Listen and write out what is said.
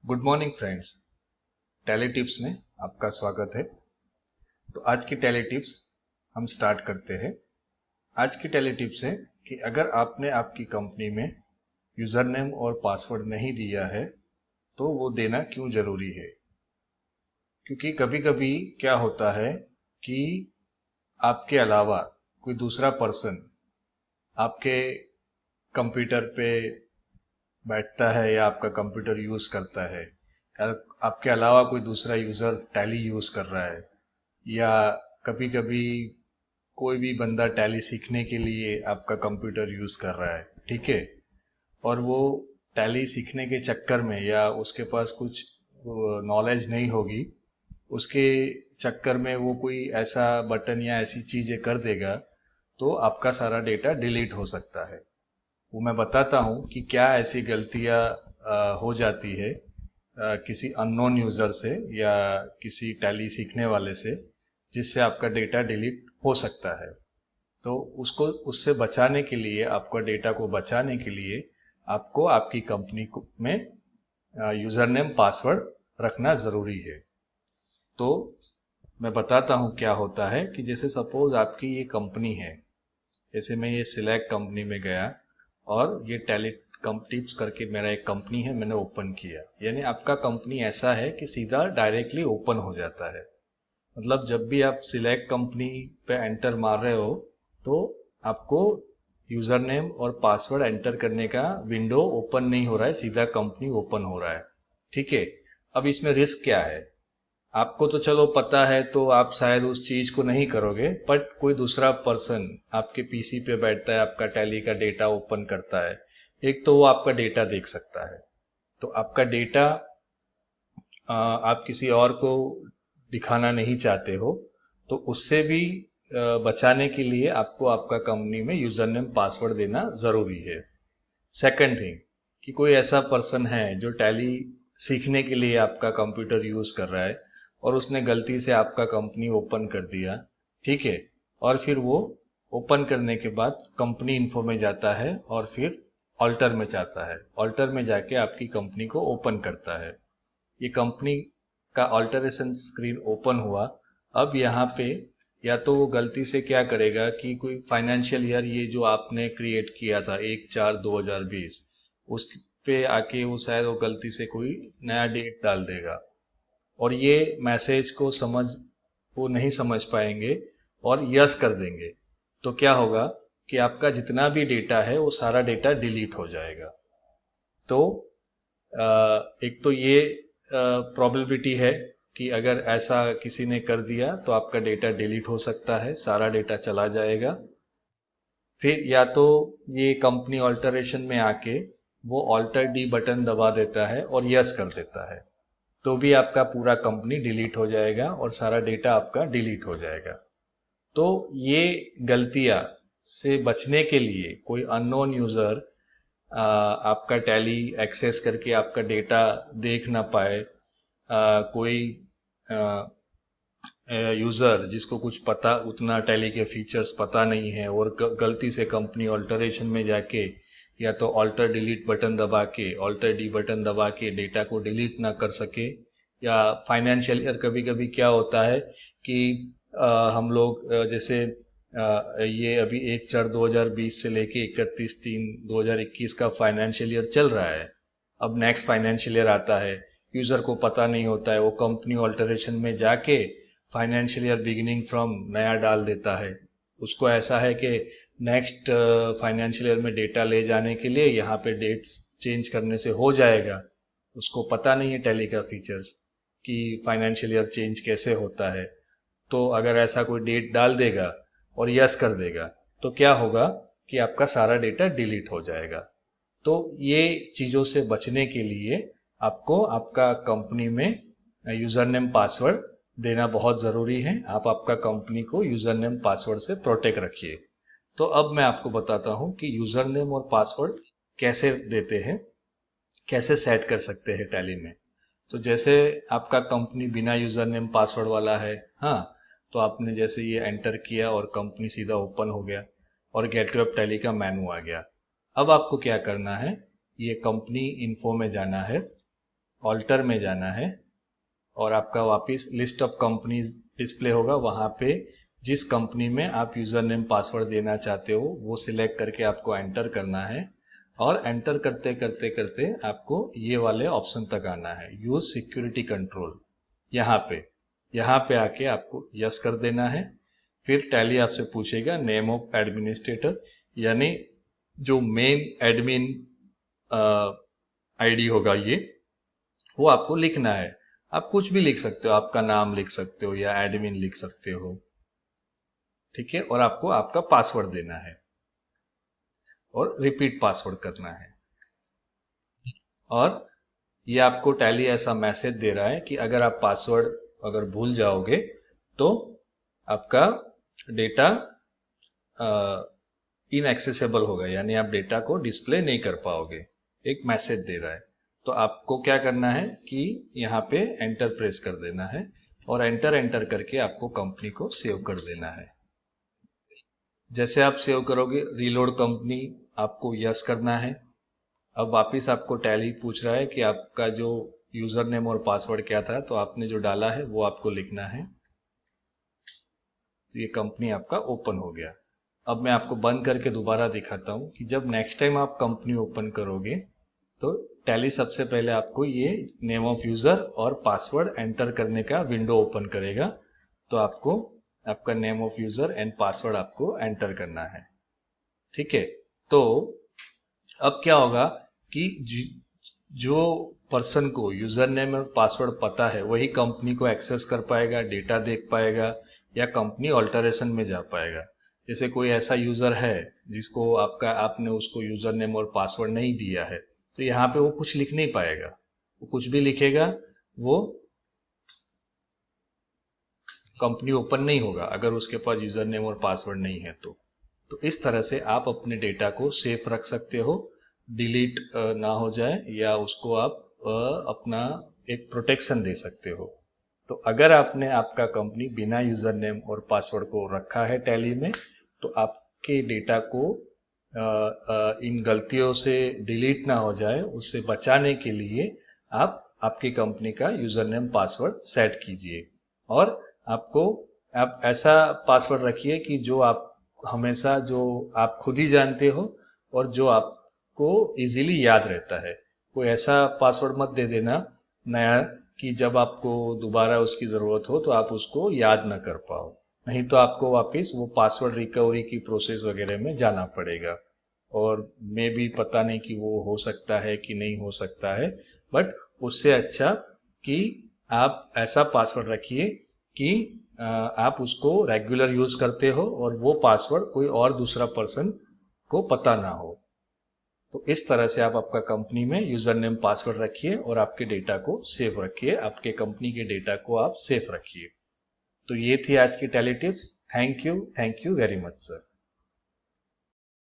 Good morning friends. Tally tips में आपका स्वागत है। तो आज की टैली टिप्स हम स्टार्ट करते हैं। आज की टैली टिप्स है कि अगर आपने आपकी कंपनी में यूज़र नेम और पासवर्ड नहीं दिया है तो वो देना क्यों ज़रूरी है। क्योंकि कभी कभी क्या होता है कि आपके अलावा कोई दूसरा पर्सन आपके कंप्यूटर पे बैठता है या आपका कंप्यूटर यूज़ करता है, या आपके अलावा कोई दूसरा यूज़र टैली यूज़ कर रहा है, या कभी कभी कोई भी बंदा टैली सीखने के लिए आपका कंप्यूटर यूज़ कर रहा है, ठीक है। और वो टैली सीखने के चक्कर में या उसके पास कुछ नॉलेज नहीं होगी, उसके चक्कर में वो कोई ऐसा बटन या ऐसी चीज़ें कर देगा तो आपका सारा डेटा डिलीट हो सकता है। वो मैं बताता हूँ कि क्या ऐसी गलतियाँ हो जाती है किसी अननोन यूज़र से या किसी टैली सीखने वाले से, जिससे आपका डेटा डिलीट हो सकता है। तो उसको उससे बचाने के लिए, आपका डेटा को बचाने के लिए आपको आपकी कंपनी में यूज़र नेम पासवर्ड रखना ज़रूरी है। तो मैं बताता हूँ क्या होता है कि जैसे सपोज आपकी ये कंपनी है, जैसे मैं ये सिलेक्ट कंपनी में गया और ये टैली टिप्स करके मेरा एक कंपनी है, मैंने ओपन किया। यानी आपका कंपनी ऐसा है कि सीधा डायरेक्टली ओपन हो जाता है। मतलब जब भी आप सिलेक्ट कंपनी पे एंटर मार रहे हो तो आपको यूज़र नेम और पासवर्ड एंटर करने का विंडो ओपन नहीं हो रहा है, सीधा कंपनी ओपन हो रहा है, ठीक है। अब इसमें रिस्क क्या है, आपको तो चलो पता है तो आप शायद उस चीज को नहीं करोगे, बट कोई दूसरा पर्सन आपके पीसी पे बैठता है, आपका टैली का डेटा ओपन करता है, एक तो वो आपका डेटा देख सकता है। तो आपका डेटा आप किसी और को दिखाना नहीं चाहते हो, तो उससे भी बचाने के लिए आपको आपका कंपनी में यूजर नेम पासवर्ड देना जरूरी है। सेकंड थिंग, कि कोई ऐसा पर्सन है जो टैली सीखने के लिए आपका कंप्यूटर यूज कर रहा है और उसने गलती से आपका कंपनी ओपन कर दिया, ठीक है। और फिर वो ओपन करने के बाद कंपनी इन्फो में जाता है और फिर ऑल्टर में जाता है, ऑल्टर में जाके आपकी कंपनी को ओपन करता है। ये कंपनी का ऑल्टरेशन स्क्रीन ओपन हुआ। अब यहाँ पे या तो वो गलती से क्या करेगा कि कोई फाइनेंशियल ईयर ये जो आपने क्रिएट किया था 1/4/2020, उस पे आके वो शायद वो गलती से कोई नया डेट डाल देगा और ये मैसेज को वो नहीं समझ पाएंगे और यस कर देंगे। तो क्या होगा कि आपका जितना भी डेटा है वो सारा डेटा डिलीट हो जाएगा। तो एक तो ये प्रोबेबिलिटी है कि अगर ऐसा किसी ने कर दिया तो आपका डेटा डिलीट हो सकता है, सारा डेटा चला जाएगा। फिर या तो ये कंपनी ऑल्टरेशन में आके वो ऑल्टर डी बटन दबा देता है और यस कर देता है, तो भी आपका पूरा कंपनी डिलीट हो जाएगा और सारा डेटा आपका डिलीट हो जाएगा। तो ये गलतियां से बचने के लिए कोई अननोन यूजर आपका टैली एक्सेस करके आपका डेटा देख ना पाए, कोई यूजर जिसको कुछ पता, उतना टैली के फीचर्स पता नहीं है और गलती से कंपनी ऑल्टरेशन में जाके या तो ऑल्टर डिलीट बटन दबा के, ऑल्टर डी बटन दबा के डेटा को डिलीट ना कर सके। या फाइनेंशियल ईयर कभी कभी क्या होता है कि हम लोग जैसे ये अभी 1/4/2020 से लेके 31/3/2021 का फाइनेंशियल ईयर चल रहा है। अब नेक्स्ट फाइनेंशियल ईयर आता है, यूजर को पता नहीं होता है, वो कंपनी ऑल्टरेशन में जाके फाइनेंशियल ईयर बिगिनिंग फ्रॉम नया डाल देता है। उसको ऐसा है कि नेक्स्ट फाइनेंशियल ईयर में डेटा ले जाने के लिए यहाँ पे डेट्स चेंज करने से हो जाएगा। उसको पता नहीं है टैली का फीचर्स कि फाइनेंशियल ईयर चेंज कैसे होता है। तो अगर ऐसा कोई डेट डाल देगा और यस कर देगा तो क्या होगा कि आपका सारा डेटा डिलीट हो जाएगा। तो ये चीज़ों से बचने के लिए आपको आपका कंपनी में यूज़र नेम पासवर्ड देना बहुत ज़रूरी है। आप आपका कंपनी को यूज़र नेम पासवर्ड से प्रोटेक्ट रखिए। तो अब मैं आपको बताता हूँ कि यूज़र नेम और पासवर्ड कैसे देते हैं, कैसे सेट कर सकते हैं टैली में। तो जैसे आपका कंपनी बिना यूज़र नेम पासवर्ड वाला है, हाँ, तो आपने जैसे ये एंटर किया और कंपनी सीधा ओपन हो गया और गेट वेब टैली का मेनू आ गया। अब आपको क्या करना है, ये कंपनी इन्फो में जाना है ऑल्टर में जाना है और आपका वापस लिस्ट ऑफ कंपनीज डिस्प्ले होगा। वहां पे जिस कंपनी में आप यूजर नेम पासवर्ड देना चाहते हो वो सिलेक्ट करके आपको एंटर करना है और एंटर करते करते करते आपको ये वाले ऑप्शन तक आना है, यूज सिक्योरिटी कंट्रोल। यहाँ पे आके आपको यस कर देना है। फिर टैली आपसे पूछेगा नेम ऑफ एडमिनिस्ट्रेटर, यानी जो मेन एडमिन आईडी होगा ये, वो आपको लिखना है। आप कुछ भी लिख सकते हो, आपका नाम लिख सकते हो या एडमिन लिख सकते हो, ठीक है। और आपको आपका पासवर्ड देना है और रिपीट पासवर्ड करना है। और ये आपको टैली ऐसा मैसेज दे रहा है कि अगर आप पासवर्ड अगर भूल जाओगे तो आपका डेटा इनएक्सेसिबल होगा, यानी आप डेटा को डिस्प्ले नहीं कर पाओगे, एक मैसेज दे रहा है। तो आपको क्या करना है कि यहाँ पे एंटर प्रेस कर देना है और एंटर करके आपको कंपनी को सेव कर देना है। जैसे आप सेव करोगे रीलोड कंपनी आपको यस करना है। अब वापिस आपको टैली पूछ रहा है कि आपका जो यूजर नेम और पासवर्ड क्या था, तो आपने जो डाला है वो आपको लिखना है। तो ये कंपनी आपका ओपन हो गया। अब मैं आपको बंद करके दोबारा दिखाता हूं कि जब नेक्स्ट टाइम आप कंपनी ओपन करोगे तो टैली सबसे पहले आपको ये नेम ऑफ यूजर और पासवर्ड एंटर करने का विंडो ओपन करेगा। तो आपको आपका name of user and password आपको एंटर करना है, ठीक है। तो अब क्या होगा कि जो पर्सन को यूजर नेम और पासवर्ड पता है वही कंपनी को एक्सेस कर पाएगा, डेटा देख पाएगा या कंपनी ऑल्टरेशन में जा पाएगा। जैसे कोई ऐसा यूजर है जिसको आपने उसको यूजर नेम और पासवर्ड नहीं दिया है, तो यहाँ पे वो कुछ लिख नहीं पाएगा। वो कुछ भी लिखेगा वो कंपनी ओपन नहीं होगा अगर उसके पास यूजर नेम और पासवर्ड नहीं है। तो इस तरह से आप अपने डेटा को सेफ रख सकते हो, डिलीट ना हो जाए, या उसको आप अपना एक प्रोटेक्शन दे सकते हो। तो अगर आपने आपका कंपनी बिना यूजर नेम और पासवर्ड को रखा है टैली में, तो आपके डेटा को इन गलतियों से डिलीट ना हो जाए, उससे बचाने के लिए आप आपकी कंपनी का यूजर नेम पासवर्ड सेट कीजिए। और आप ऐसा पासवर्ड रखिए कि जो आप हमेशा जो आप खुद ही जानते हो और जो आपको इजीली याद रहता है। कोई ऐसा पासवर्ड मत दे देना नया कि जब आपको दोबारा उसकी जरूरत हो तो आप उसको याद ना कर पाओ, नहीं तो आपको वापस वो पासवर्ड रिकवरी की प्रोसेस वगैरह में जाना पड़ेगा। और मे भी पता नहीं कि वो हो सकता है कि नहीं हो सकता है, बट उससे अच्छा कि आप ऐसा पासवर्ड रखिए कि आप उसको रेगुलर यूज करते हो और वो पासवर्ड कोई और दूसरा पर्सन को पता ना हो। तो इस तरह से आप आपका कंपनी में यूजर नेम पासवर्ड रखिए और आपके डेटा को सेफ रखिए, आपके कंपनी के डेटा को आप सेफ रखिए। तो ये थी आज की tally tips. Thank you very much sir.